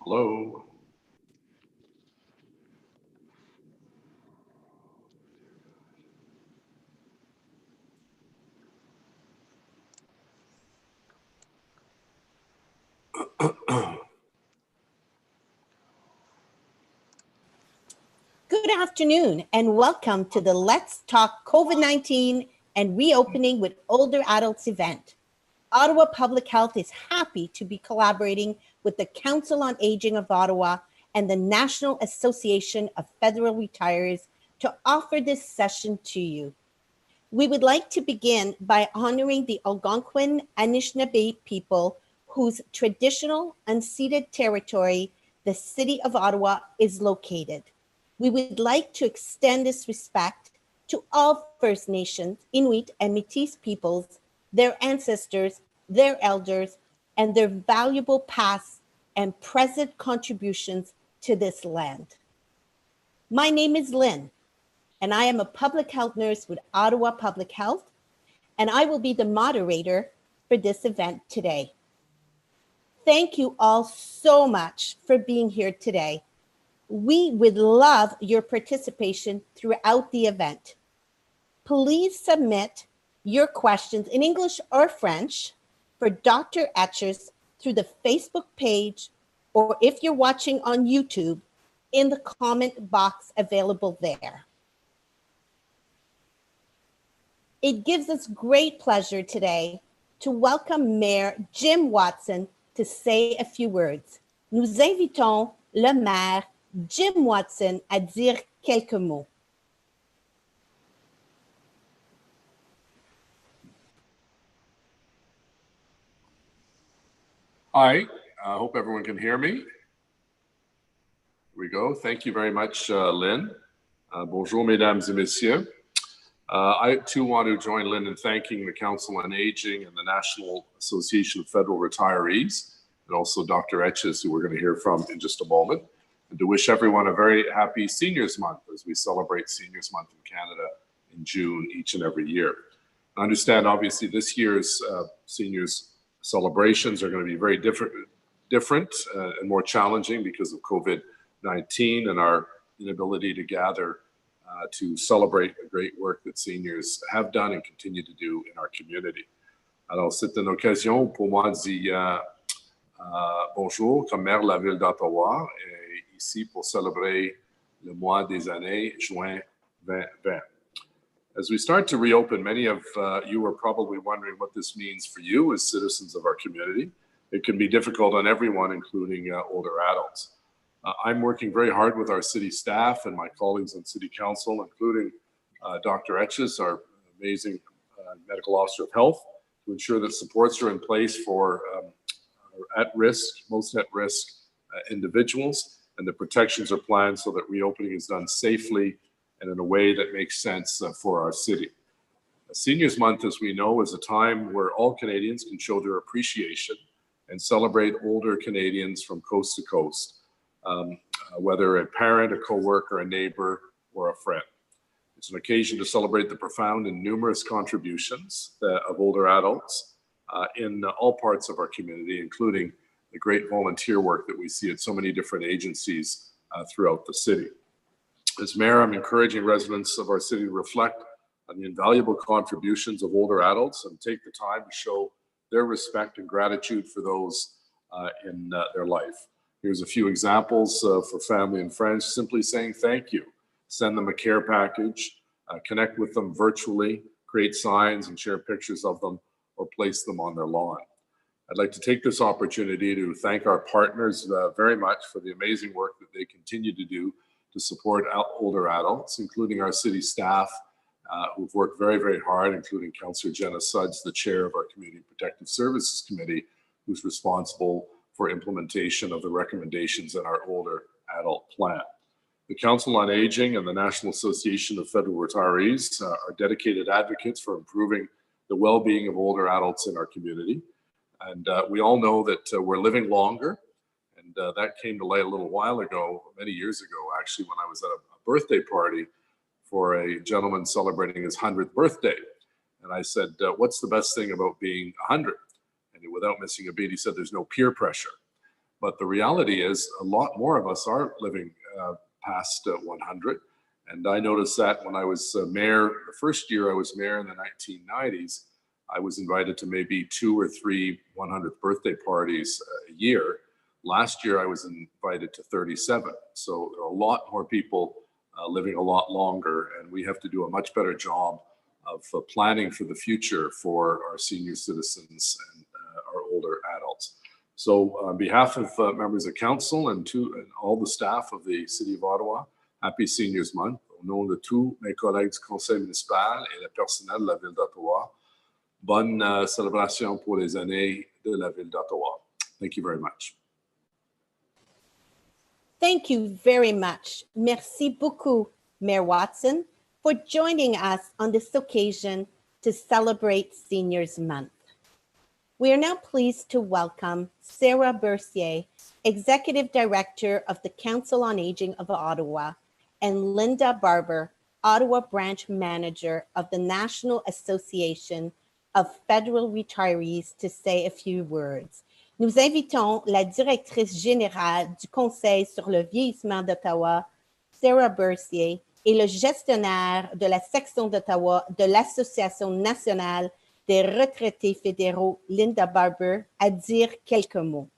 Hello. Good afternoon and welcome to the Let's Talk COVID-19 and Reopening with Older Adults event. Ottawa Public Health is happy to be collaborating with the Council on Aging of Ottawa and the National Association of Federal Retirees to offer this session to you. We would like to begin by honoring the Algonquin Anishinaabe people whose traditional unceded territory the City of Ottawa is located. We would like to extend this respect to all First Nations, Inuit, and Métis peoples, their ancestors, their elders, and their valuable past and present contributions to this land. My name is Lynn, and I am a public health nurse with Ottawa Public Health, and I will be the moderator for this event today. Thank you all so much for being here today. We would love your participation throughout the event. Please submit your questions in English or French for Dr. Etches through the Facebook page, or if you're watching on YouTube, in the comment box available there. It gives us great pleasure today to welcome Mayor Jim Watson to say a few words. Nous invitons le maire Jim Watson à dire quelques mots. Hi, I hope everyone can hear me. Here we go. Thank you very much, Lynn. Bonjour, mesdames et messieurs. I too want to join Lynn in thanking the Council on Aging and the National Association of Federal Retirees, and also Dr. Etches, who we're going to hear from in just a moment, and to wish everyone a very happy Seniors Month as we celebrate Seniors Month in Canada in June each and every year. I understand, obviously, this year's seniors celebrations are going to be very different and more challenging because of COVID-19 and our inability to gather to celebrate the great work that seniors have done and continue to do in our community. Alors, c'est une occasion pour moi de dire bonjour comme maire de la ville d'Ottawa, et ici pour célébrer le mois des années juin 2020. As we start to reopen, many of you are probably wondering what this means for you as citizens of our community. It can be difficult on everyone, including older adults. I'm working very hard with our city staff and my colleagues on city council, including Dr. Etches, our amazing medical officer of health, to ensure that supports are in place for most at-risk individuals, and the protections are planned so that reopening is done safely and in a way that makes sense for our city. Seniors Month, as we know, is a time where all Canadians can show their appreciation and celebrate older Canadians from coast to coast, whether a parent, a co-worker, a neighbor, or a friend. It's an occasion to celebrate the profound and numerous contributions of older adults in all parts of our community, including the great volunteer work that we see at so many different agencies throughout the city. As mayor, I'm encouraging residents of our city to reflect on the invaluable contributions of older adults and take the time to show their respect and gratitude for those in their life. Here's a few examples for family and friends, simply saying thank you. Send them a care package, connect with them virtually, create signs and share pictures of them, or place them on their lawn. I'd like to take this opportunity to thank our partners very much for the amazing work that they continue to do to support older adults, including our city staff, who've worked very, very hard, including Councillor Jenna Sudds, the chair of our Community Protective Services Committee, who's responsible for implementation of the recommendations in our older adult plan. The Council on Aging and the National Association of Federal Retirees are dedicated advocates for improving the well-being of older adults in our community. And we all know that we're living longer. And that came to light a little while ago, many years ago, actually, when I was at a birthday party for a gentleman celebrating his 100th birthday. And I said, what's the best thing about being 100? And without missing a beat, he said, there's no peer pressure. But the reality is a lot more of us are living past 100. And I noticed that when I was mayor, the first year I was mayor in the 1990s, I was invited to maybe 2 or 3 100th birthday parties a year. Last year I was invited to 37. So there are a lot more people living a lot longer, and we have to do a much better job of planning for the future for our senior citizens and our older adults. So on behalf of members of council and all the staff of the City of Ottawa, Happy Seniors Month. Au nom de tous mes collègues du conseil municipal et le personnel de la ville d'Ottawa, bonne célébration pour les années de la ville d'Ottawa. Thank you very much. Thank you very much. Merci beaucoup, Mayor Watson, for joining us on this occasion to celebrate Seniors Month. We are now pleased to welcome Sarah Bercier, Executive Director of the Council on Aging of Ottawa, and Linda Barber, Ottawa Branch Manager of the National Association of Federal Retirees, to say a few words. Nous invitons la directrice générale du Conseil sur le vieillissement d'Ottawa, Sarah Bercier, et le gestionnaire de la section d'Ottawa de l'Association nationale des retraités fédéraux, Linda Barber, à dire quelques mots.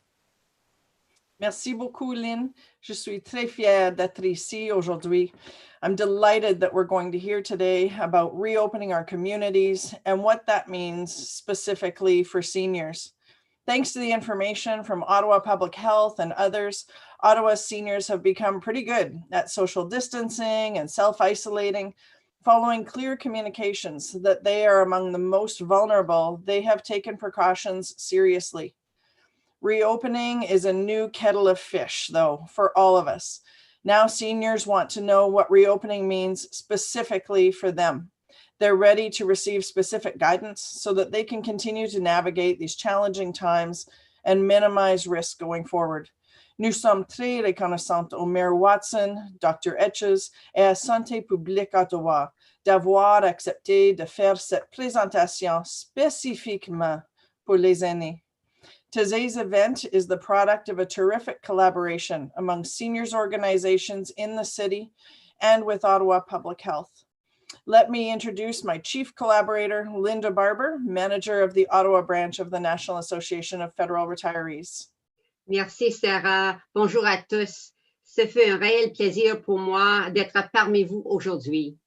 Merci beaucoup, Lynn. Je suis très fière d'être ici aujourd'hui. I'm delighted that we're going to hear today about reopening our communities and what that means specifically for seniors. Thanks to the information from Ottawa Public Health and others, Ottawa's seniors have become pretty good at social distancing and self-isolating. Following clear communications that they are among the most vulnerable, they have taken precautions seriously. Reopening is a new kettle of fish, though, for all of us. Now seniors want to know what reopening means specifically for them. They're ready to receive specific guidance so that they can continue to navigate these challenging times and minimize risk going forward. Nous sommes très reconnaissantes au maire Watson, Dr. Etches et à Santé publique Ottawa d'avoir accepté de faire cette présentation spécifiquement pour les aînés. Today's event is the product of a terrific collaboration among seniors organizations in the city and with Ottawa Public Health. Let me introduce my chief collaborator, Linda Barber, manager of the Ottawa branch of the National Association of Federal Retirees. Merci, Sarah. Bonjour à tous. Ce fut un réel plaisir pour moi d'être parmi vous aujourd'hui.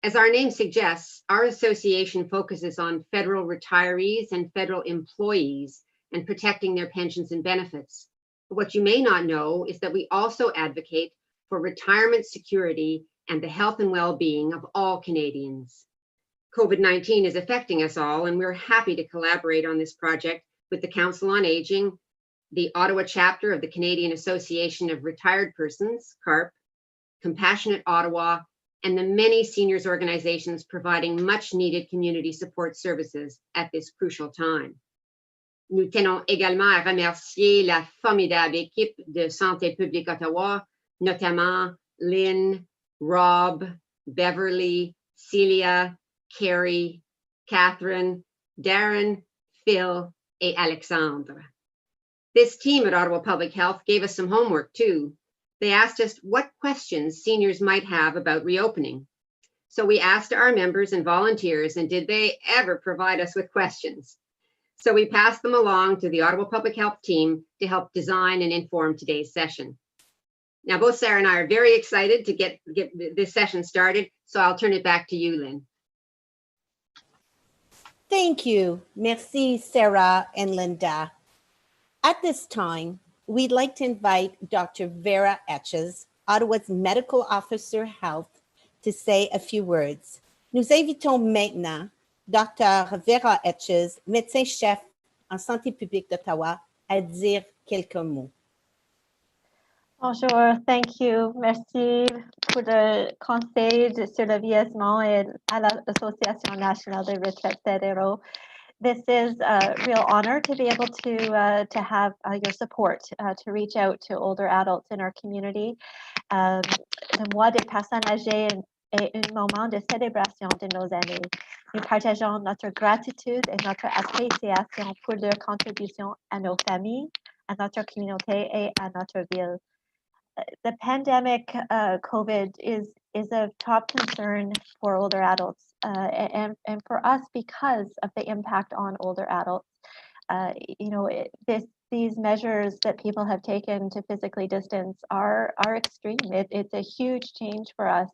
As our name suggests, our association focuses on federal retirees and federal employees and protecting their pensions and benefits. But what you may not know is that we also advocate for retirement security and the health and well-being of all Canadians. COVID-19 is affecting us all, and we're happy to collaborate on this project with the Council on Aging, the Ottawa chapter of the Canadian Association of Retired Persons, CARP, Compassionate Ottawa, and the many seniors organizations providing much needed community support services at this crucial time. Nous tenons également à remercier la formidable équipe de Santé publique Ottawa, notamment Lynn, Rob, Beverly, Celia, Carrie, Catherine, Darren, Phil, et Alexandre. This team at Ottawa Public Health gave us some homework too. They asked us what questions seniors might have about reopening. So we asked our members and volunteers, and did they ever provide us with questions? So we passed them along to the Ottawa Public Health team to help design and inform today's session. Now, both Sarah and I are very excited to get this session started, so I'll turn it back to you, Lynn. Thank you. Merci, Sarah and Linda. At this time, we'd like to invite Dr. Vera Etches, Ottawa's Medical Officer Health, to say a few words. Nous invitons maintenant Dr. Vera Etches, médecin-chef en santé publique d'Ottawa, à dire quelques mots. Bonjour, thank you. Merci pour le Conseil sur le vieillissement et à l'Association nationale des retraites fédéraux. This is a real honor to be able to have your support to reach out to older adults in our community. Le mois des personnes âgées est un moment de célébration de nos aînés. Nous partageons notre gratitude et notre appréciation pour leur contribution à nos familles, à notre communauté et à notre ville. The pandemic, COVID, is a top concern for older adults, and for us because of the impact on older adults. You know, these measures that people have taken to physically distance are extreme. It's a huge change for us,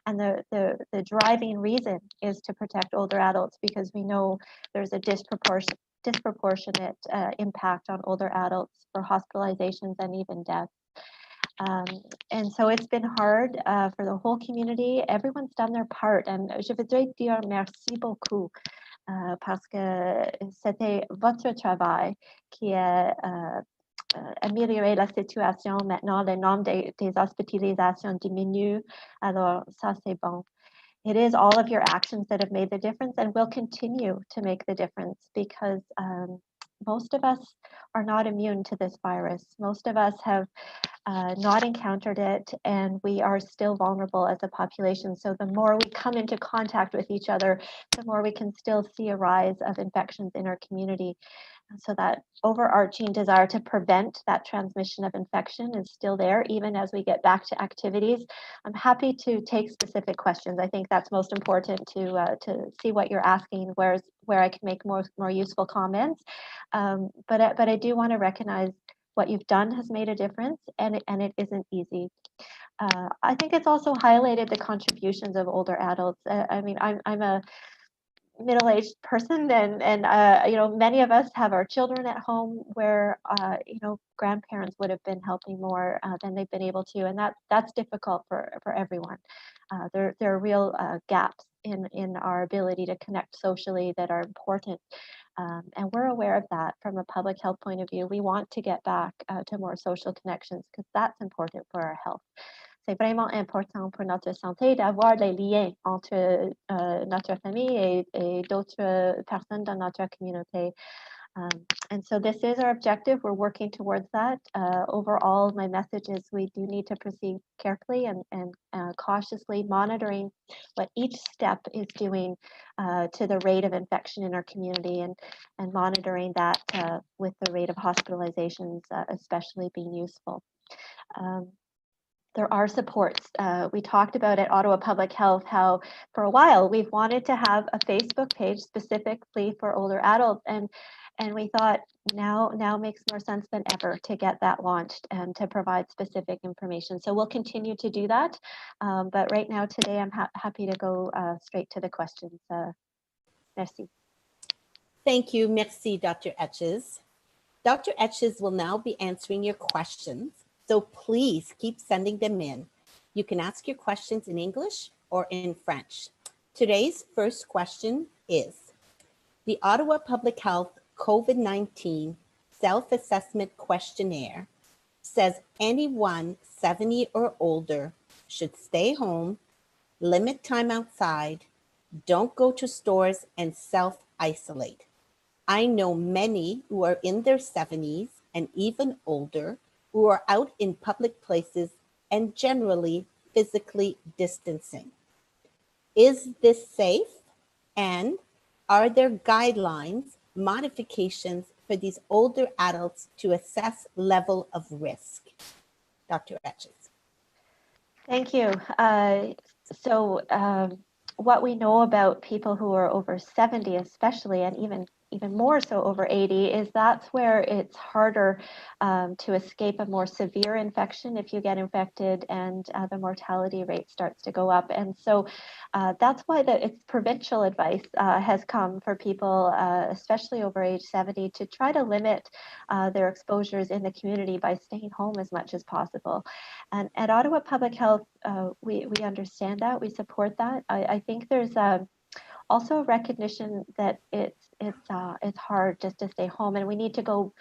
and the driving reason is to protect older adults because we know there's a disproportionate impact on older adults for hospitalizations and even death. And so it's been hard for the whole community. Everyone's done their part, and je voudrais dire merci beaucoup parce que c'était votre travail qui a amélioré la situation. Maintenant, le nombre des hospitalisations diminue. Alors, ça, c'est bon. It is all of your actions that have made the difference and will continue to make the difference because most of us are not immune to this virus. Most of us have not encountered it, and we are still vulnerable as a population. So the more we come into contact with each other, the more we can still see a rise of infections in our community. And so that overarching desire to prevent that transmission of infection is still there, even as we get back to activities. I'm happy to take specific questions. I think that's most important to see what you're asking, where I can make more useful comments. But I do want to recognize what you've done has made a difference, and it isn't easy. I think it's also highlighted the contributions of older adults. I mean, I'm a middle-aged person, and you know, many of us have our children at home where you know, grandparents would have been helping more than they've been able to, and that's difficult for everyone. There are real gaps in our ability to connect socially that are important. And we're aware of that from a public health point of view. We want to get back to more social connections because that's important for our health. C'est vraiment important pour notre santé d'avoir des liens entre notre famille et d'autres personnes dans notre communauté. And so this is our objective. We're working towards that. Overall, my message is we do need to proceed carefully and cautiously, monitoring what each step is doing to the rate of infection in our community, and monitoring that with the rate of hospitalizations especially being useful. There are supports. We talked about at Ottawa Public Health how for a while we've wanted to have a Facebook page specifically for older adults, and we thought now makes more sense than ever to get that launched and to provide specific information. So we'll continue to do that. But right now, today, I'm happy to go straight to the questions. Merci. Thank you. Merci, Dr. Etches. Dr. Etches will now be answering your questions. So please keep sending them in. You can ask your questions in English or in French. Today's first question is, the Ottawa Public Health COVID-19 Self-Assessment Questionnaire says anyone 70 or older should stay home, limit time outside, don't go to stores, and self-isolate. I know many who are in their 70s and even older who are out in public places and generally physically distancing. Is this safe? And are there guidelines, modifications for these older adults to assess level of risk? Dr. Etches. Thank you. What we know about people who are over 70 especially, and even more so over 80, is that's where it's harder to escape a more severe infection if you get infected, and the mortality rate starts to go up. And so that's why it's provincial advice has come for people, especially over age 70, to try to limit their exposures in the community by staying home as much as possible. And at Ottawa Public Health, we understand that, we support that. I think there's also a recognition that it's hard just to stay home, and we need to go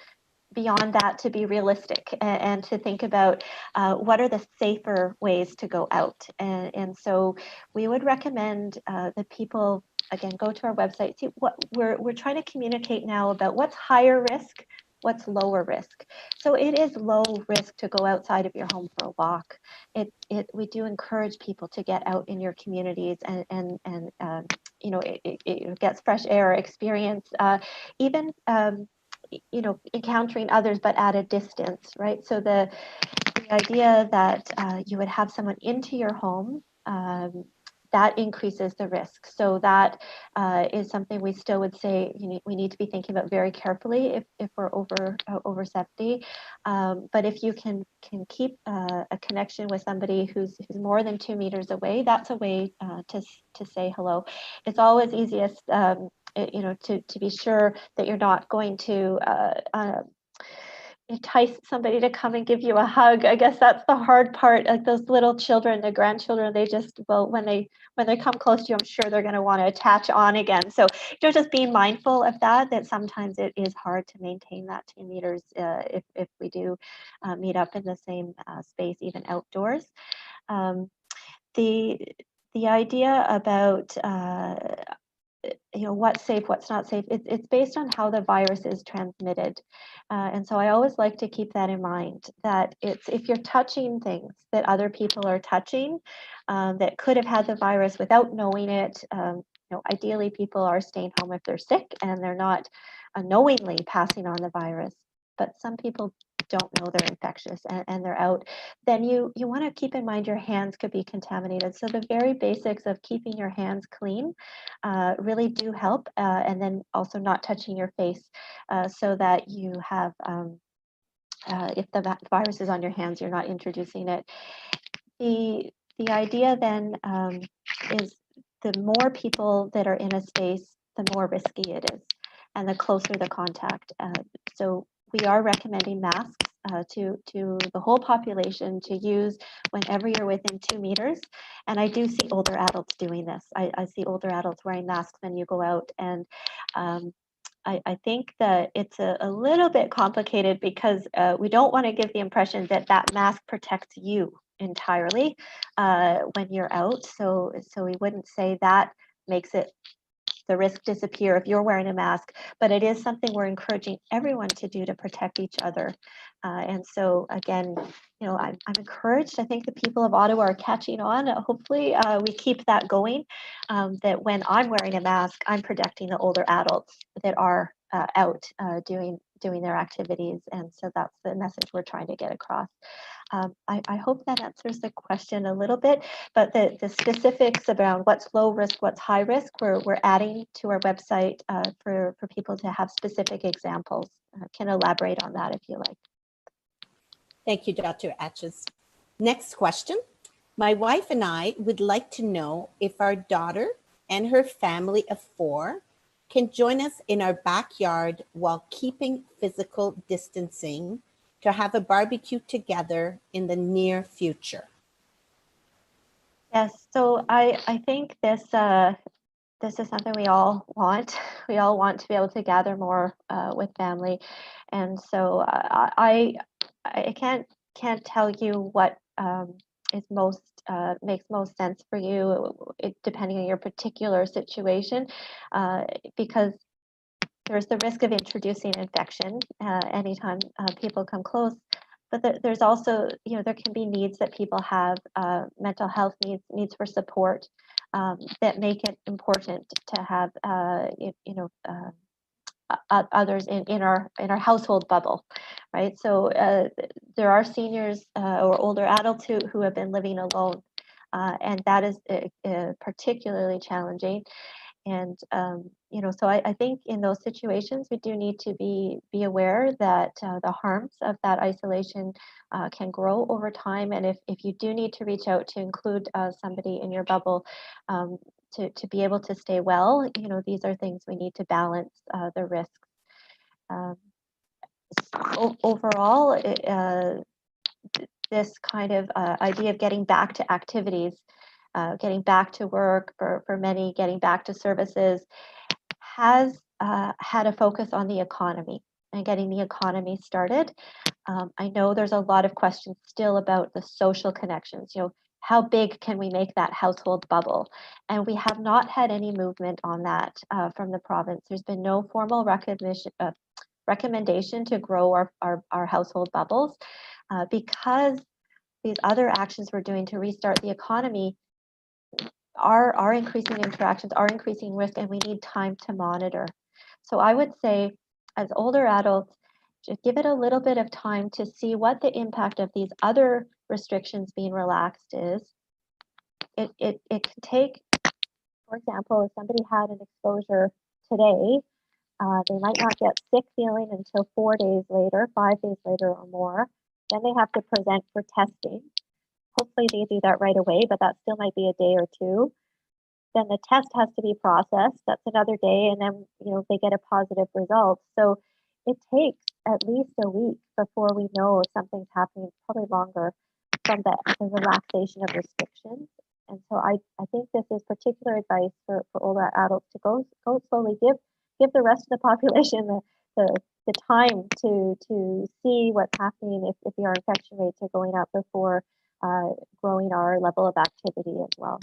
beyond that to be realistic and to think about what are the safer ways to go out. And so we would recommend that people, again, go to our website, see what we're trying to communicate now about what's higher risk, what's lower risk. So it is low risk to go outside of your home for a walk. We do encourage people to get out in your communities and you know, it gets fresh air experience. Even encountering others, but at a distance, right? So the idea that you would have someone into your home, that increases the risk. So that is something we still would say we need to be thinking about very carefully if we're over 70. But if you can keep a connection with somebody who's more than 2 meters away, that's a way to say hello. It's always easiest, to be sure that you're not going to entice somebody to come and give you a hug. I guess that's the hard part. Like those little children, the grandchildren, they just, well, when they come close to you, I'm sure they're going to want to attach on again. So just being mindful of that sometimes it is hard to maintain that 2 meters if we do meet up in the same space, even outdoors. The idea about what's safe, what's not safe, it's based on how the virus is transmitted. And so I always like to keep that in mind, that if you're touching things that other people are touching that could have had the virus without knowing it, ideally people are staying home if they're sick and they're not unknowingly passing on the virus. But some people don't know they're infectious and they're out, then you want to keep in mind your hands could be contaminated. So the very basics of keeping your hands clean really do help, and then also not touching your face so that you have, if the virus is on your hands, you're not introducing it. The idea then is the more people that are in a space, the more risky it is, and the closer the contact. So we are recommending masks to the whole population to use whenever you're within 2 meters. And I do see older adults doing this. I see older adults wearing masks when you go out. And I think that it's a little bit complicated because we don't want to give the impression that that mask protects you entirely when you're out. So we wouldn't say that makes the risk disappear if you're wearing a mask, but it is something we're encouraging everyone to do to protect each other. And so again, I'm encouraged. I think the people of Ottawa are catching on. Hopefully we keep that going, that when I'm wearing a mask, I'm protecting the older adults that are out doing their activities. And so that's the message we're trying to get across. I hope that answers the question a little bit, but the specifics around what's low risk, what's high risk, we're adding to our website for people to have specific examples. Can elaborate on that if you like. Thank you, Dr. Atches. Next question. My wife and I would like to know if our daughter and her family of 4 can join us in our backyard while keeping physical distancing to have a barbecue together in the near future. Yes, so I think this is something we all want. We all want to be able to gather more with family, and so I can't tell you what is makes most sense for you, depending on your particular situation, because there's the risk of introducing infection anytime people come close. But there's also, there can be needs that people have, mental health needs for support that make it important to have, others in our household bubble, right? So there are seniors or older adults who have been living alone, and that is particularly challenging. And so I think in those situations we do need to be aware that the harms of that isolation can grow over time. And if you do need to reach out to include somebody in your bubble to be able to stay well, these are things we need to balance the risks. Overall, this kind of idea of getting back to activities, getting back to work, for many, getting back to services, has had a focus on the economy and getting the economy started. I know there's a lot of questions still about the social connections. How big can we make that household bubble? And we have not had any movement on that from the province. There's been no formal recommendation to grow our household bubbles because these other actions we're doing to restart the economy are increasing interactions, are increasing risk, and we need time to monitor. So I would say as older adults, just give it a little bit of time to see what the impact of these other restrictions being relaxed is. It can take, for example, if somebody had an exposure today, they might not get sick feeling until 4 days later, 5 days later or more. Then they have to present for testing. Hopefully they do that right away, but that still might be a day or two. Then the test has to be processed. That's another day, and then they get a positive result. So it takes at least a week before we know if something's happening, probably longer, from the relaxation of restrictions. And so I think this is particular advice for older adults to go slowly, give the rest of the population the time to see what's happening if your infection rates are going up before growing our level of activity as well.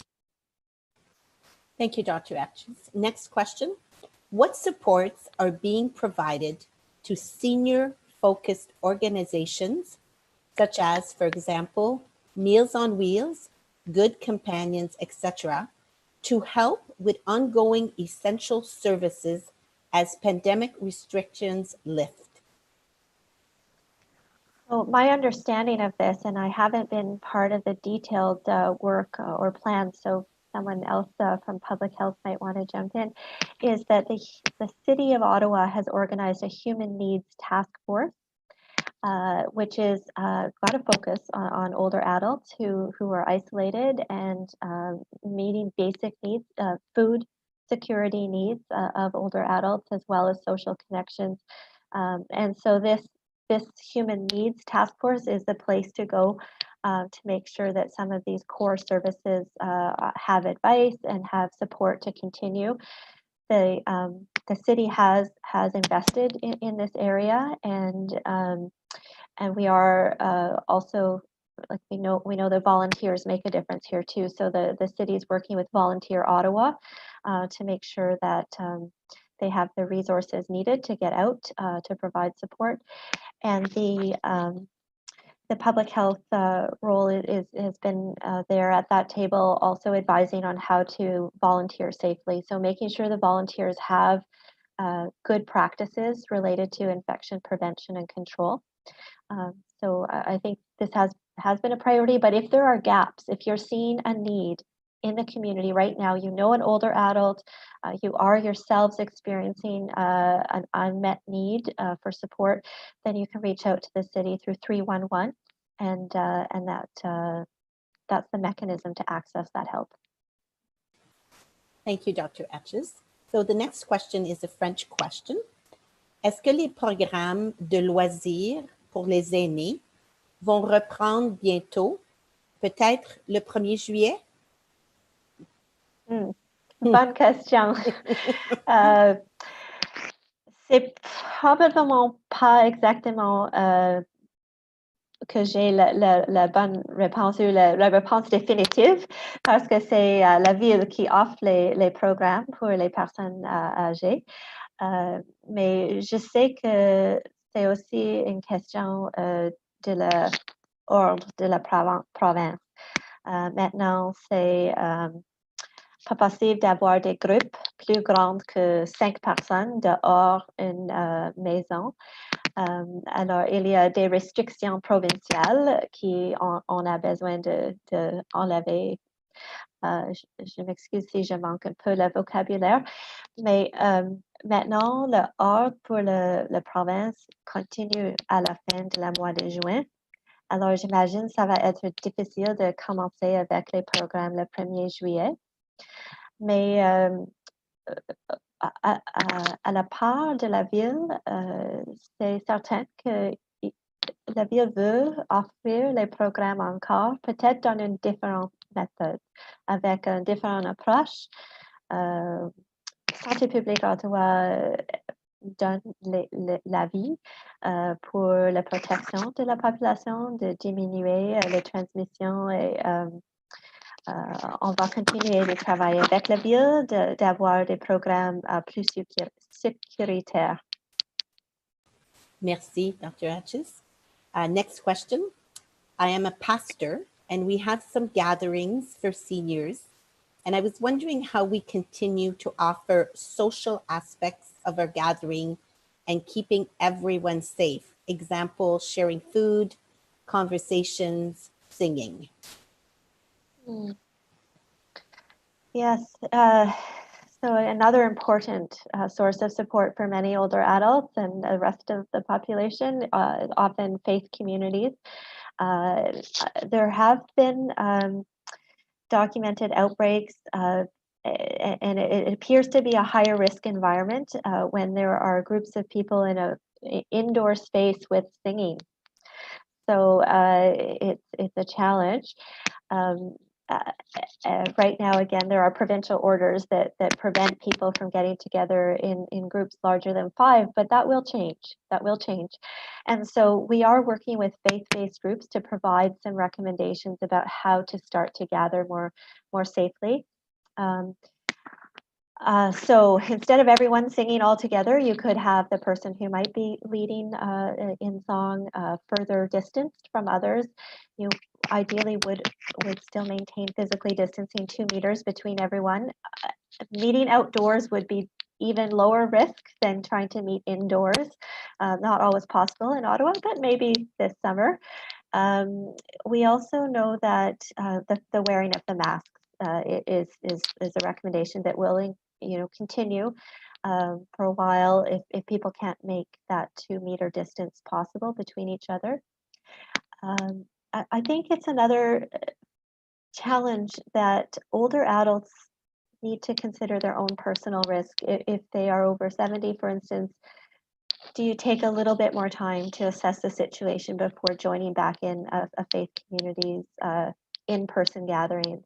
Thank you, Dr. Etches. Next question. What supports are being provided to senior-focused organizations, such as, for example, Meals on Wheels, Good Companions, etc., to help with ongoing essential services as pandemic restrictions lift? So my understanding of this, and I haven't been part of the detailed work or plan, so someone else from public health might want to jump in, is that the City of Ottawa has organized a human needs task force, which is got a focus on older adults who are isolated and meeting basic needs, food security needs of older adults, as well as social connections. And so this human needs task force is the place to go to make sure that some of these core services have advice and have support to continue. The city has invested in this area, and we are also, like, we know that volunteers make a difference here too. So the city is working with Volunteer Ottawa to make sure that they have the resources needed to get out to provide support. And the public health role has been there at that table, also advising on how to volunteer safely. So making sure the volunteers have good practices related to infection prevention and control. So I think this has been a priority, but if there are gaps, if you're seeing a need in the community right now, an older adult, you are yourselves experiencing an unmet need for support, then you can reach out to the city through 311, and that's the mechanism to access that help. Thank you, Dr. Etches. So the next question is a French question. Est-ce que les programmes de loisirs pour les aînés vont reprendre bientôt, peut-être le 1er juillet? Bonne question. C'est probablement pas exactement que j'ai la bonne réponse ou la réponse définitive, parce que c'est la ville qui offre les programmes pour les personnes âgées. Mais je sais que c'est aussi une question de l'ordre de la province. Maintenant, c'est pas possible d'avoir des groupes plus grands que 5 personnes dehors une maison. Alors, il y a des restrictions provinciales qui on a besoin de enlever. Je m'excuse si je manque un peu le vocabulaire, mais maintenant, le ordre pour la province continue à la fin de la mois de juin. Alors, j'imagine que ça va être difficile de commencer avec les programmes le 1er juillet. Mais à la part de la ville, c'est certain que la ville veut offrir les programmes encore, peut-être dans une différente méthode, avec une différente approche. Santé publique Ottawa donne l'avis pour la protection de la population, de diminuer les transmissions, et on va continuer de travailler avec la ville, d'avoir des programmes plus sécuritaires. Merci, Dr. Etches. Next question. I am a pastor, and we have some gatherings for seniors, and I was wondering how we continue to offer social aspects of our gathering and keeping everyone safe? Example, sharing food, conversations, singing. Yes. So another important source of support for many older adults and the rest of the population is often faith communities. There have been documented outbreaks, and it appears to be a higher risk environment when there are groups of people in a indoor space with singing. So it's a challenge. Right now, again, there are provincial orders that prevent people from getting together in groups larger than 5, but that will change. That will change. And so we are working with faith-based groups to provide some recommendations about how to start to gather more safely. So instead of everyone singing all together, you could have the person who might be leading in song further distanced from others. You ideally would still maintain physically distancing 2 meters between everyone. Meeting outdoors would be even lower risk than trying to meet indoors. Not always possible in Ottawa, but maybe this summer. We also know that the wearing of the masks is a recommendation that will continue for a while if people can't make that 2 meter distance possible between each other. I think it's another challenge that older adults need to consider their own personal risk. If they are over 70, for instance, do you take a little bit more time to assess the situation before joining back in a faith community's in-person gatherings?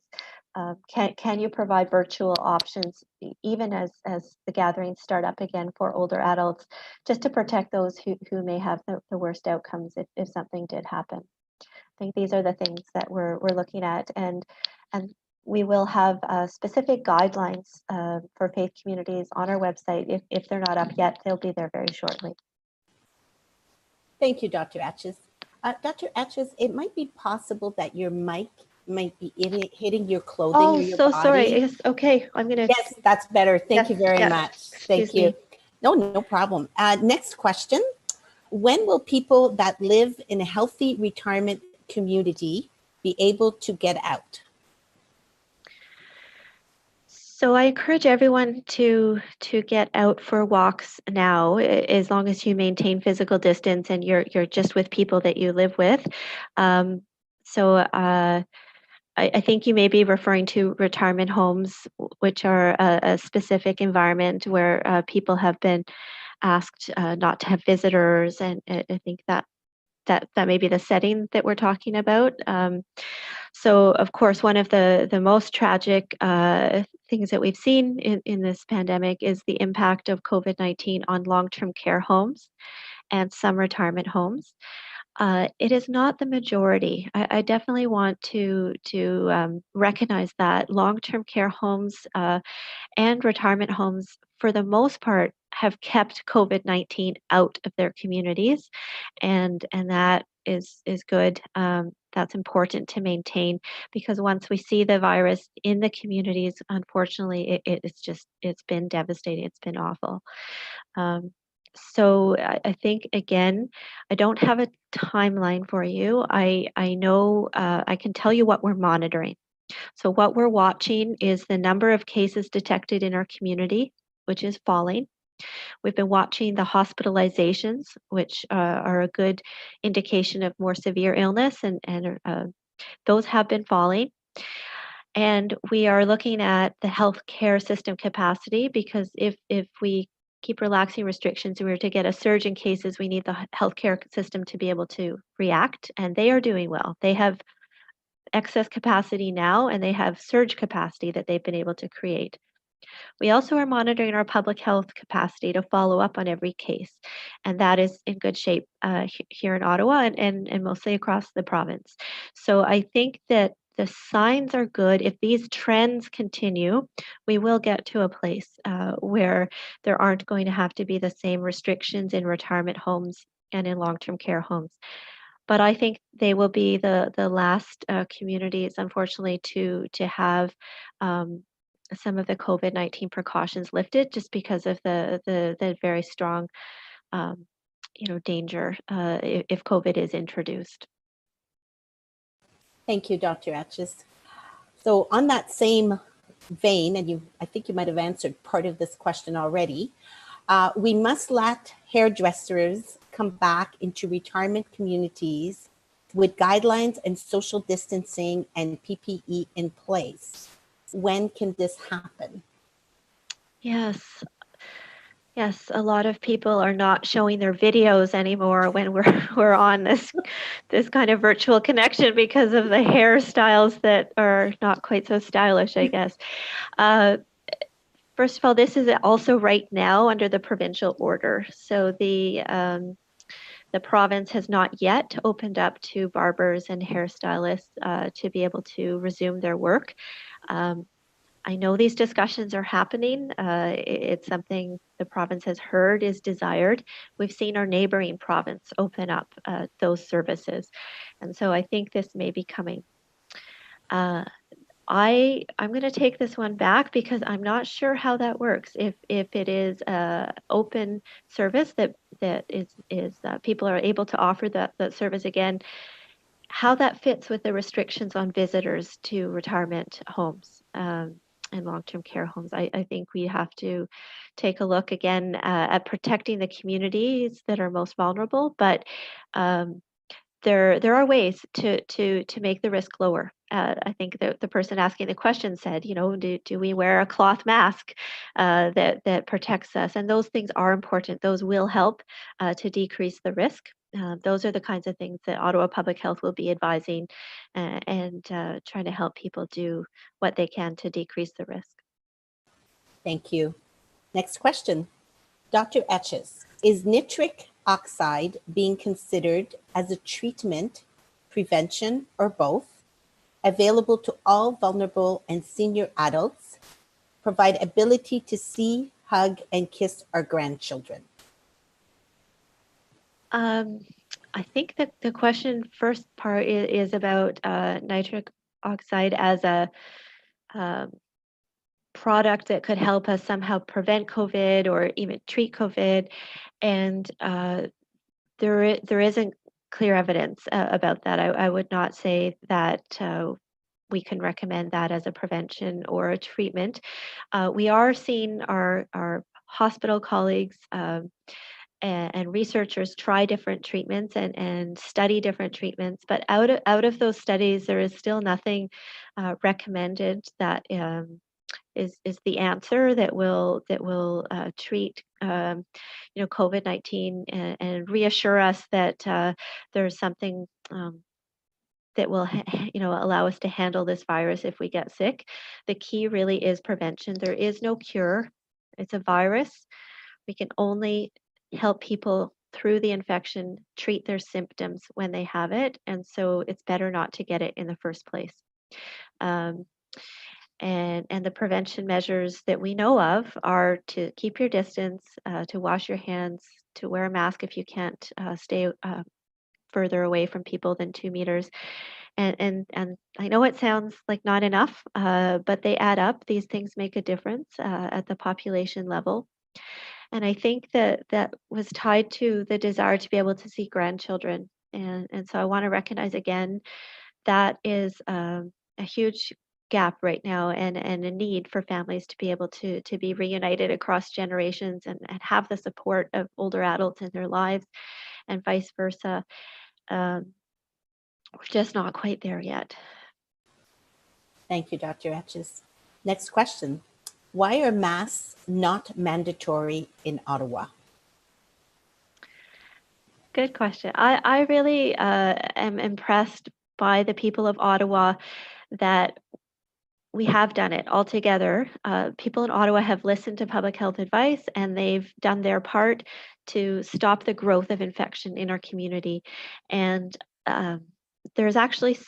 Can you provide virtual options even as the gatherings start up again for older adults, just to protect those who may have the worst outcomes if something did happen? I think these are the things that we're looking at, and we will have specific guidelines for faith communities on our website. If they're not up yet, they'll be there very shortly. Thank you, Dr. Atchis. Dr. Atchis, it might be possible that your mic might be hitting your clothing or your body. Sorry. Yes, okay, I'm gonna. Yes, that's better. Thank you very much. Thank you. Me. No problem. Next question. When will people that live in a healthy retirement community be able to get out? So I encourage everyone to get out for walks now, as long as you maintain physical distance and you're just with people that you live with. I think you may be referring to retirement homes, which are a specific environment where people have been asked not to have visitors, and I think that may be the setting that we're talking about. So, of course, one of the most tragic things that we've seen in this pandemic is the impact of COVID-19 on long-term care homes and some retirement homes. It is not the majority. I definitely want to recognize that long-term care homes and retirement homes, for the most part, have kept COVID-19 out of their communities, and that is good. That's important to maintain, because once we see the virus in the communities, unfortunately, it's been devastating. It's been awful. So I think, again, I don't have a timeline for you. I know I can tell you what we're monitoring. So what we're watching is the number of cases detected in our community, which is falling. We've been watching the hospitalizations, which are a good indication of more severe illness, and those have been falling. And we are looking at the healthcare system capacity, because if we keep relaxing restrictions and we were to get a surge in cases, we need the healthcare system to be able to react, and they are doing well. They have excess capacity now, and they have surge capacity that they've been able to create. We also are monitoring our public health capacity to follow up on every case, and that is in good shape here in Ottawa and mostly across the province. So I think that the signs are good. If these trends continue, we will get to a place where there aren't going to have to be the same restrictions in retirement homes and in long-term care homes. But I think they will be the last communities, unfortunately, to have some of the COVID-19 precautions lifted, just because of the very strong danger if COVID is introduced. Thank you, Dr. Etches. So on that same vein, and I think you might have answered part of this question already, we must let hairdressers come back into retirement communities with guidelines and social distancing and PPE in place. When can this happen? Yes, a lot of people are not showing their videos anymore when we're on this kind of virtual connection because of the hairstyles that are not quite so stylish, I guess. First of all, this is also right now under the provincial order. So the province has not yet opened up to barbers and hairstylists to be able to resume their work. I know these discussions are happening. It's something the province has heard is desired. We've seen our neighboring province open up those services. And so I think this may be coming. I'm going to take this one back because I'm not sure how that works. If it is open service that is people are able to offer that service again, how that fits with the restrictions on visitors to retirement homes and long-term care homes. I think we have to take a look again at protecting the communities that are most vulnerable, but there are ways to make the risk lower. I think the person asking the question said, do we wear a cloth mask that protects us? And those things are important. Those will help to decrease the risk. Those are the kinds of things that Ottawa Public Health will be advising and trying to help people do what they can to decrease the risk. Thank you. Next question. Dr. Etches, is nitric oxide being considered as a treatment, prevention, or both, available to all vulnerable and senior adults, provide ability to see, hug, and kiss our grandchildren? I think that the question first part is about nitric oxide as a product that could help us somehow prevent COVID or even treat COVID. And there isn't clear evidence about that. I would not say that we can recommend that as a prevention or a treatment. We are seeing our hospital colleagues and researchers try different treatments and study different treatments, but out of those studies, there is still nothing recommended that is the answer that will treat COVID-19 and reassure us that there's something that will allow us to handle this virus if we get sick. The key really is prevention. There is no cure. It's a virus. We can only help people through the infection treat their symptoms when they have it, and so it's better not to get it in the first place. And the prevention measures that we know of are to keep your distance, to wash your hands, to wear a mask if you can't stay further away from people than 2 meters. And I know it sounds like not enough, but they add up. These things make a difference at the population level. And I think that was tied to the desire to be able to see grandchildren. And so I want to recognize again, that is a huge gap right now and a need for families to be able to be reunited across generations and have the support of older adults in their lives and vice versa. We're just not quite there yet. Thank you, Dr. Etches. Next question. Why are masks not mandatory in Ottawa? Good question. I really am impressed by the people of Ottawa that we have done it all together. People in Ottawa have listened to public health advice and they've done their part to stop the growth of infection in our community. And there's actually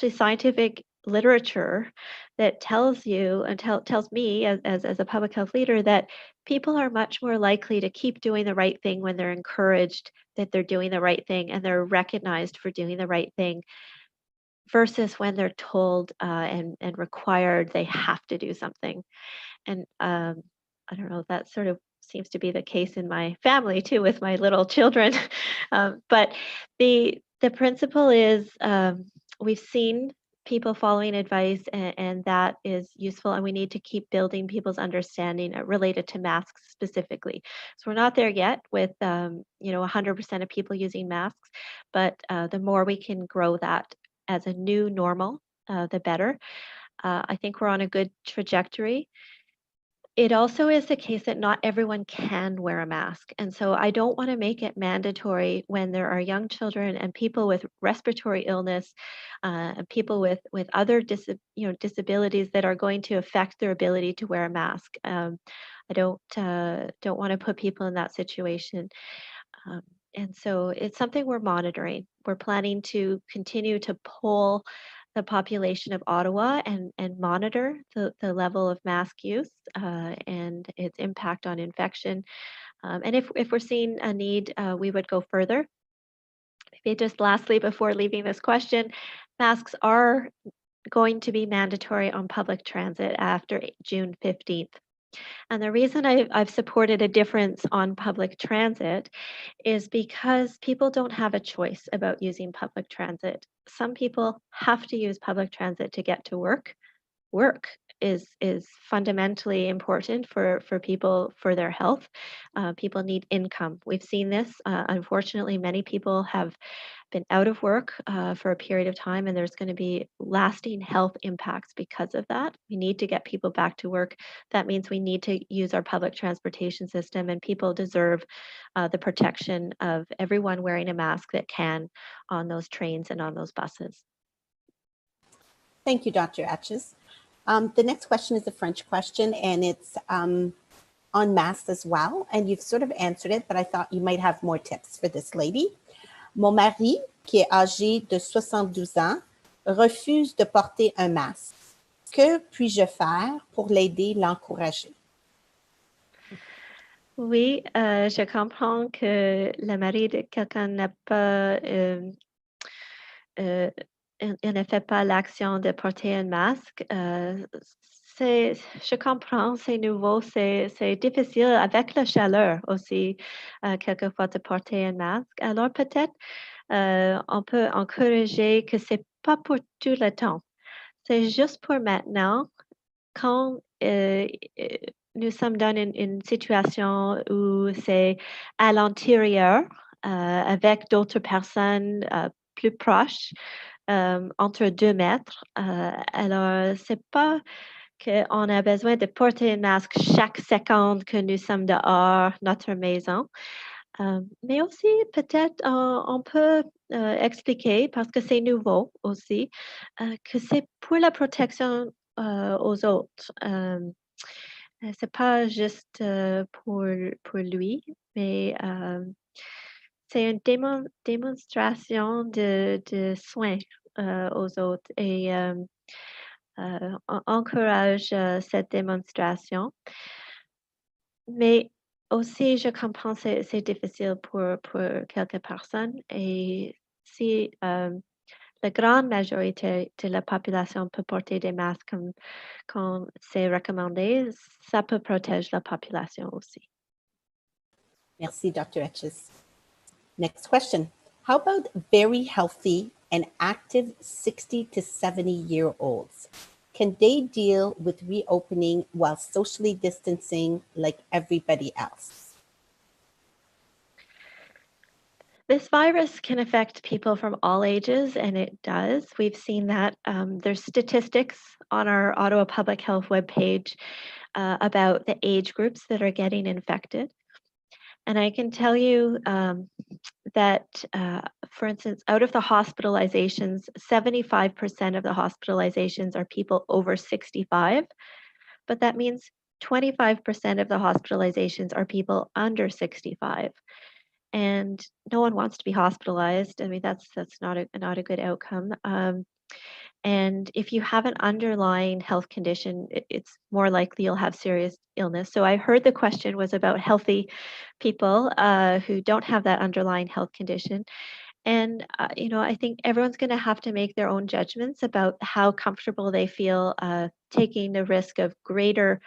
scientific literature that tells you and tells me as a public health leader that people are much more likely to keep doing the right thing when they're encouraged that they're doing the right thing and they're recognized for doing the right thing versus when they're told and required they have to do something. And I don't know, that sort of seems to be the case in my family too, with my little children. But the principle is we've seen people following advice, and that is useful. And we need to keep building people's understanding related to masks specifically. So we're not there yet with 100% of people using masks, but the more we can grow that as a new normal, the better. I think we're on a good trajectory. It also is the case that not everyone can wear a mask. And so I don't want to make it mandatory when there are young children and people with respiratory illness, and people with other disabilities that are going to affect their ability to wear a mask. I don't want to put people in that situation. Um, and so it's something we're monitoring. We're planning to continue to poll the population of Ottawa and monitor the level of mask use and its impact on infection. And if we're seeing a need, we would go further. Maybe just lastly, before leaving this question, masks are going to be mandatory on public transit after June 15th. And the reason I've supported a difference on public transit is because people don't have a choice about using public transit. Some people have to use public transit to get to work. Work is fundamentally important for people, for their health. People need income. We've seen this. Unfortunately, many people have been out of work for a period of time, and there's going to be lasting health impacts because of that. We need to get people back to work. That means we need to use our public transportation system, and people deserve the protection of everyone wearing a mask that can on those trains and on those buses. Thank you, Dr. Atchis. The next question is a French question, and it's on masks as well. And you've sort of answered it, but I thought you might have more tips for this lady. Mon mari, qui est âgé de 72 ans, refuse de porter un masque. Que puis-je faire pour l'aider, l'encourager? Oui, je comprends que le mari de quelqu'un n'a pas, il ne fait pas l'action de porter un masque. Je comprends, c'est nouveau, c'est difficile avec la chaleur aussi, quelquefois de porter un masque. Alors peut-être on peut encourager que c'est pas pour tout le temps. C'est juste pour maintenant, quand nous sommes dans une situation où c'est à l'intérieur, avec d'autres personnes plus proches, entre 2 mètres. Alors, c'est pas qu'on a besoin de porter un masque chaque seconde que nous sommes dehors, notre maison. Mais aussi, peut-être, on peut expliquer, parce que c'est nouveau aussi, que c'est pour la protection aux autres. C'est pas juste pour lui, mais c'est une démonstration de soins aux autres et on encourage cette démonstration. Mais aussi, je comprends que c'est difficile pour quelques personnes et si la grande majorité de la population peut porter des masques comme c'est recommandé, ça peut protéger la population aussi. Merci, Dr. Etches. Next question. How about very healthy and active 60 to 70-year-olds? Can they deal with reopening while socially distancing like everybody else? This virus can affect people from all ages, and it does. We've seen that. There's statistics on our Ottawa Public Health webpage about the age groups that are getting infected. And I can tell you that, for instance, out of the hospitalizations, 75% of the hospitalizations are people over 65, but that means 25% of the hospitalizations are people under 65. And no one wants to be hospitalized. I mean, that's not a good outcome. And if you have an underlying health condition, it's more likely you'll have serious illness. So I heard the question was about healthy people who don't have that underlying health condition. And, I think everyone's going to have to make their own judgments about how comfortable they feel taking the risk of greater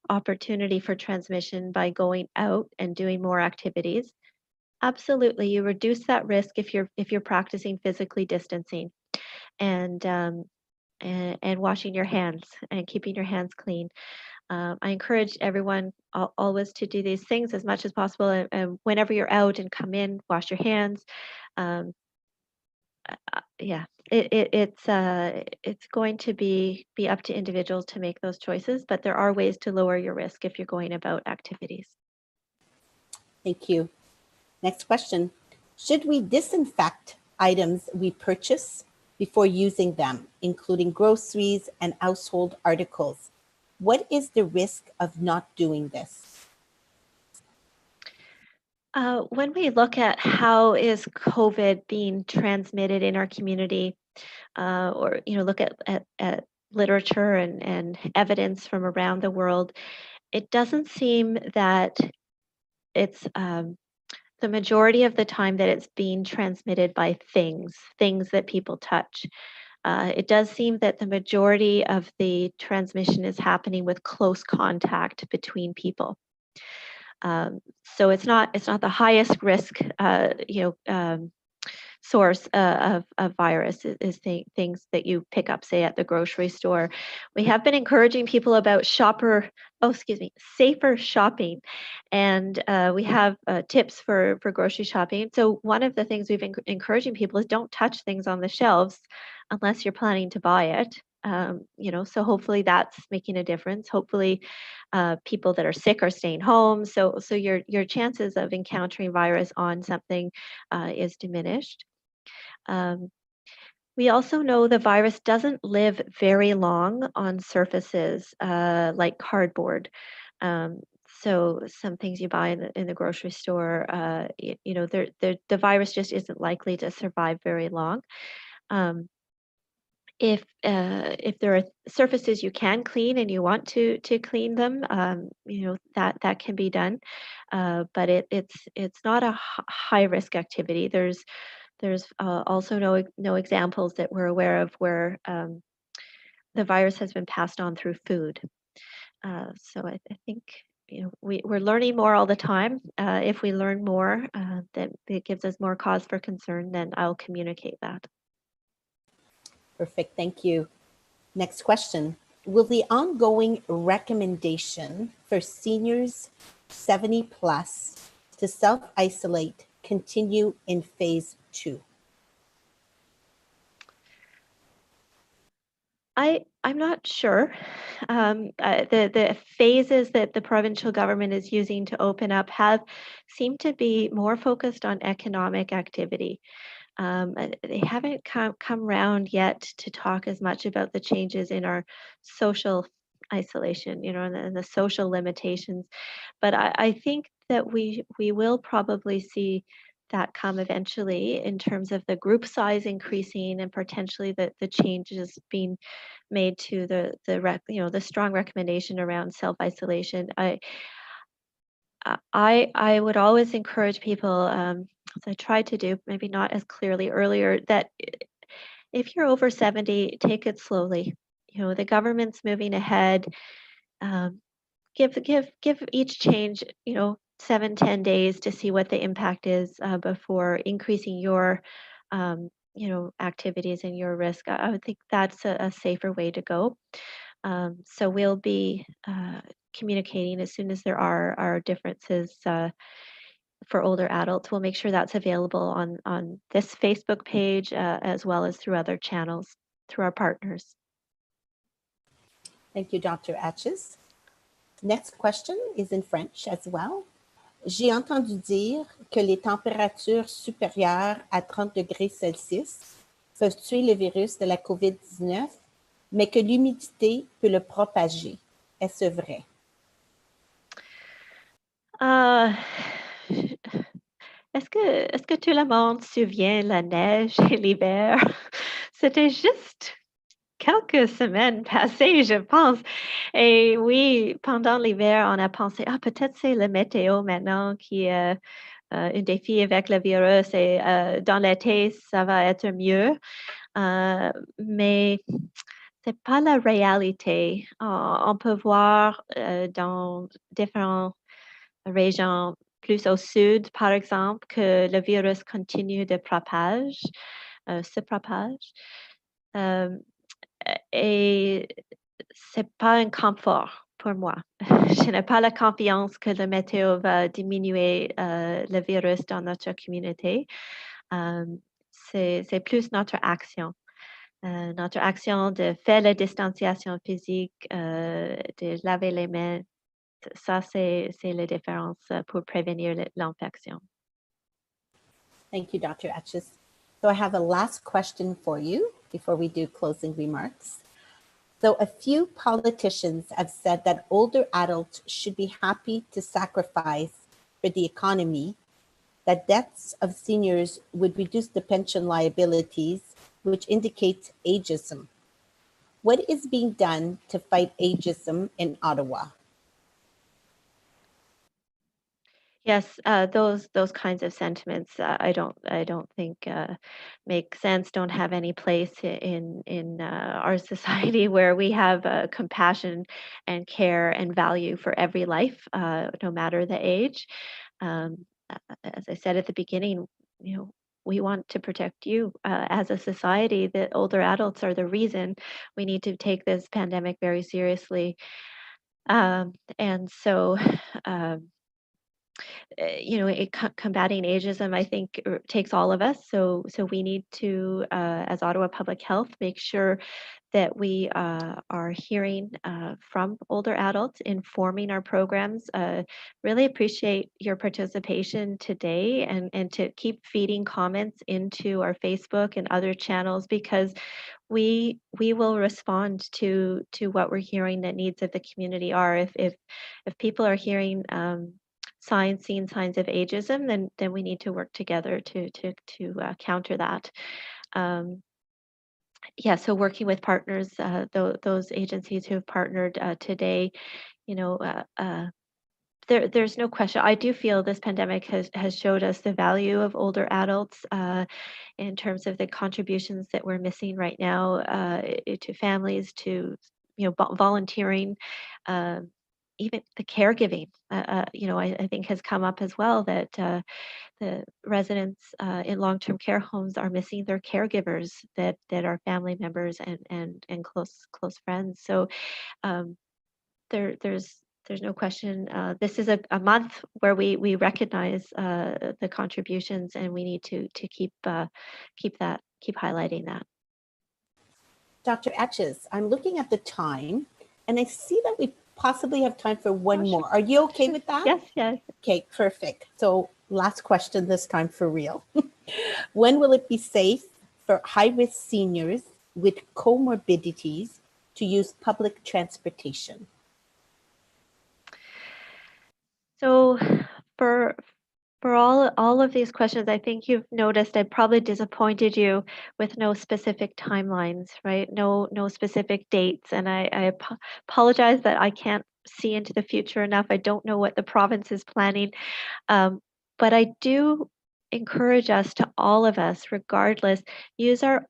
opportunity for transmission by going out and doing more activities. Absolutely, you reduce that risk if you're practicing physically distancing and washing your hands and keeping your hands clean. I encourage everyone always to do these things as much as possible. And whenever you're out and come in, wash your hands. Yeah, it's going to be up to individuals to make those choices, but there are ways to lower your risk if you're going about activities. Thank you. Next question. Should we disinfect items we purchase before using them, including groceries and household articles? What is the risk of not doing this? When we look at how is COVID being transmitted in our community, or look at literature and evidence from around the world, it doesn't seem that it's the majority of the time that it's being transmitted by things that people touch. It does seem that the majority of the transmission is happening with close contact between people. So it's not the highest risk, source of virus is things that you pick up, say, at the grocery store. We have been encouraging people about safer shopping, and we have tips for grocery shopping. So one of the things we've been encouraging people is don't touch things on the shelves unless you're planning to buy it. So hopefully that's making a difference. Hopefully people that are sick are staying home. So your chances of encountering virus on something is diminished. We also know the virus doesn't live very long on surfaces like cardboard. So some things you buy in the grocery store, the virus just isn't likely to survive very long. If there are surfaces you can clean and you want to clean them, that can be done, but it's not a high risk activity. There's also no examples that we're aware of where the virus has been passed on through food. So I think we're learning more all the time. If we learn more, that it gives us more cause for concern, then I'll communicate that. Perfect. Thank you. Next question. Will the ongoing recommendation for seniors 70 plus to self-isolate continue in phase 2? I'm not sure. The phases that the provincial government is using to open up seem to be more focused on economic activity. They haven't come around yet to talk as much about the changes in our social isolation, and the social limitations. But I think that we will probably see that come eventually in terms of the group size increasing and potentially the changes being made to the strong recommendation around self-isolation. I would always encourage people, as I tried to do, maybe not as clearly earlier, that if you're over 70, take it slowly. The government's moving ahead. Give each change, 7-10 days to see what the impact is before increasing your, activities and your risk. I would think that's a safer way to go. So we'll be communicating as soon as there are differences for older adults. We'll make sure that's available on this Facebook page as well as through other channels, through our partners. Thank you, Dr. Atchis. Next question is in French as well. J'ai entendu dire que les températures supérieures à 30 degrés Celsius peuvent tuer le virus de la COVID-19, mais que l'humidité peut le propager. Est-ce vrai? Est-ce que tout le monde se souvient la neige et l'hiver? C'était juste quelques semaines passées, je pense. Et oui, pendant l'hiver, on a pensé, peut-être c'est la météo maintenant qui est un défi avec le virus et dans l'été, ça va être mieux. Mais c'est pas la réalité. On peut voir dans différentes régions plus au sud, par exemple, que le virus continue de se propage. Euh, et c'est pas un confort pour moi. Je n'ai pas la confiance que la météo va diminuer le virus dans notre communauté. Euh, c'est plus notre action de faire la distanciation physique, de laver les mains. Ça, c'est la différence pour prévenir l'infection. Thank you, Dr. Etches. So I have a last question for you before we do closing remarks. So a few politicians have said that older adults should be happy to sacrifice for the economy, that deaths of seniors would reduce the pension liabilities, which indicates ageism. What is being done to fight ageism in Ottawa? Yes, those kinds of sentiments I don't think make sense. Don't have any place in our society where we have compassion and care and value for every life, no matter the age. As I said at the beginning, we want to protect you as a society. That older adults are the reason we need to take this pandemic very seriously, and so. Combating ageism, I think, takes all of us. So we need to, as Ottawa Public Health, make sure that we are hearing from older adults, informing our programs. Really appreciate your participation today, and to keep feeding comments into our Facebook and other channels, because we will respond to what we're hearing the needs of the community are. If people are hearing seeing signs of ageism, then we need to work together to counter that. So working with partners, those agencies who have partnered today, there's no question. I do feel this pandemic has showed us the value of older adults in terms of the contributions that we're missing right now to families, to volunteering. Even the caregiving, I think has come up as well, that the residents in long-term care homes are missing their caregivers that are family members and close friends. So there's no question. This is a month where we recognize the contributions, and we need to keep highlighting that. Dr. Etches, I'm looking at the time, and I see that we possibly have time for one more. Are you okay with that? Yes. Okay, perfect. So last question this time for real. When will it be safe for high-risk seniors with comorbidities to use public transportation? So for all of these questions, I think you've noticed I probably disappointed you with no specific timelines, right? No specific dates. And I apologize that I can't see into the future enough. I don't know what the province is planning. But I do encourage all of us, regardless, use our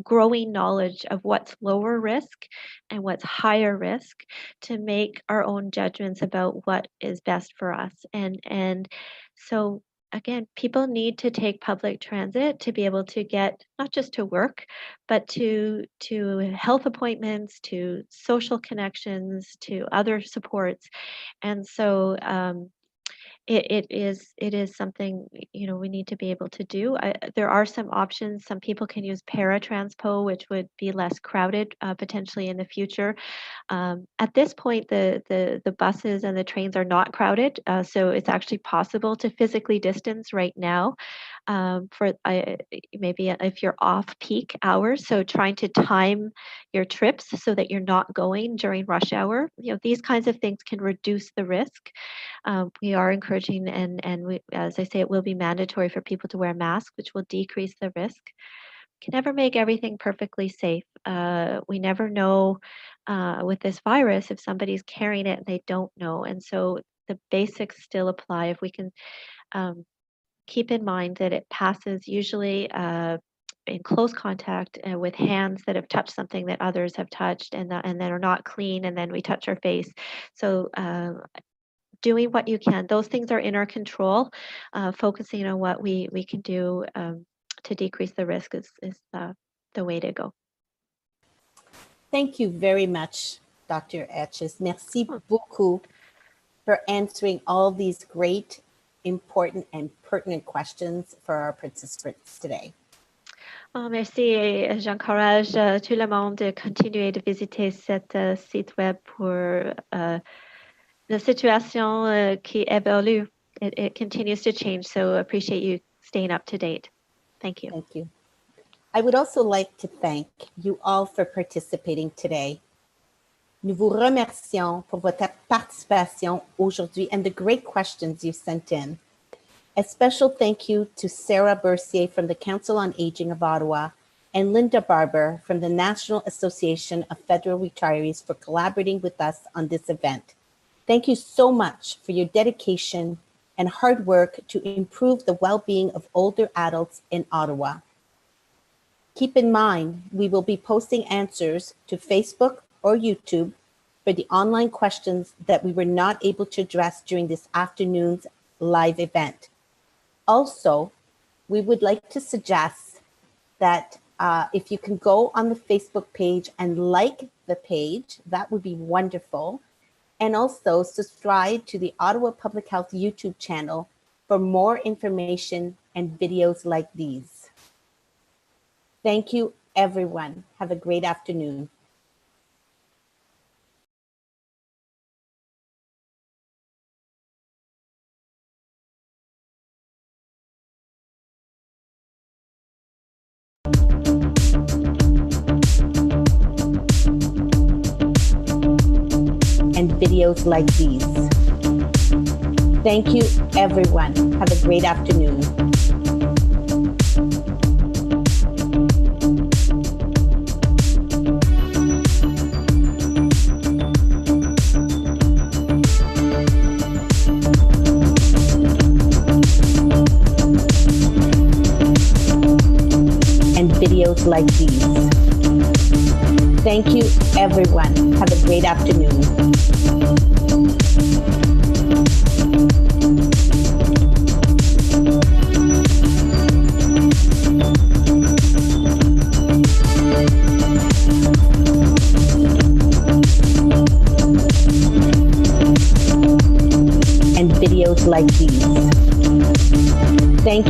growing knowledge of what's lower risk and what's higher risk to make our own judgments about what is best for us. And so again, people need to take public transit to be able to get not just to work, but to health appointments, to social connections, to other supports. And so it is something we need to be able to do. There are some options. Some people can use paratranspo, which would be less crowded potentially in the future. At this point, the buses and the trains are not crowded, so it's actually possible to physically distance right now. Maybe if you're off peak hours, so trying to time your trips so that you're not going during rush hour. These kinds of things can reduce the risk. We are encouraging, and we, as I say, it will be mandatory for people to wear masks, which will decrease the risk. Can never make everything perfectly safe. We never know with this virus if somebody's carrying it and they don't know. And so the basics still apply. If we can keep in mind that it passes usually in close contact with hands that have touched something that others have touched and then are not clean, and then we touch our face. So doing what you can, those things are in our control. Focusing on what we can do to decrease the risk is the way to go. Thank you very much, Dr. Etches. Merci beaucoup for answering all these great, important, and pertinent questions for our participants today. Merci et j'encourage tout le monde de continuer de visiter cette site web pour la situation qui évolue. It continues to change, so appreciate you staying up to date. Thank you. Thank you. I would also like to thank you all for participating today. Nous vous remercions pour votre participation aujourd'hui and the great questions you sent in. A special thank you to Sarah Bercier from the Council on Aging of Ottawa and Linda Barber from the National Association of Federal Retirees for collaborating with us on this event. Thank you so much for your dedication and hard work to improve the well-being of older adults in Ottawa. Keep in mind, we will be posting answers to Facebook or YouTube for the online questions that we were not able to address during this afternoon's live event. Also, we would like to suggest that if you can go on the Facebook page and like the page, that would be wonderful. And also subscribe to the Ottawa Public Health YouTube channel for more information and videos like these. Thank you, everyone. Have a great afternoon. And videos like these. Thank you, everyone. Have a great afternoon. And videos like these. Thank you, everyone. Have a great afternoon. And videos like these. Thank you.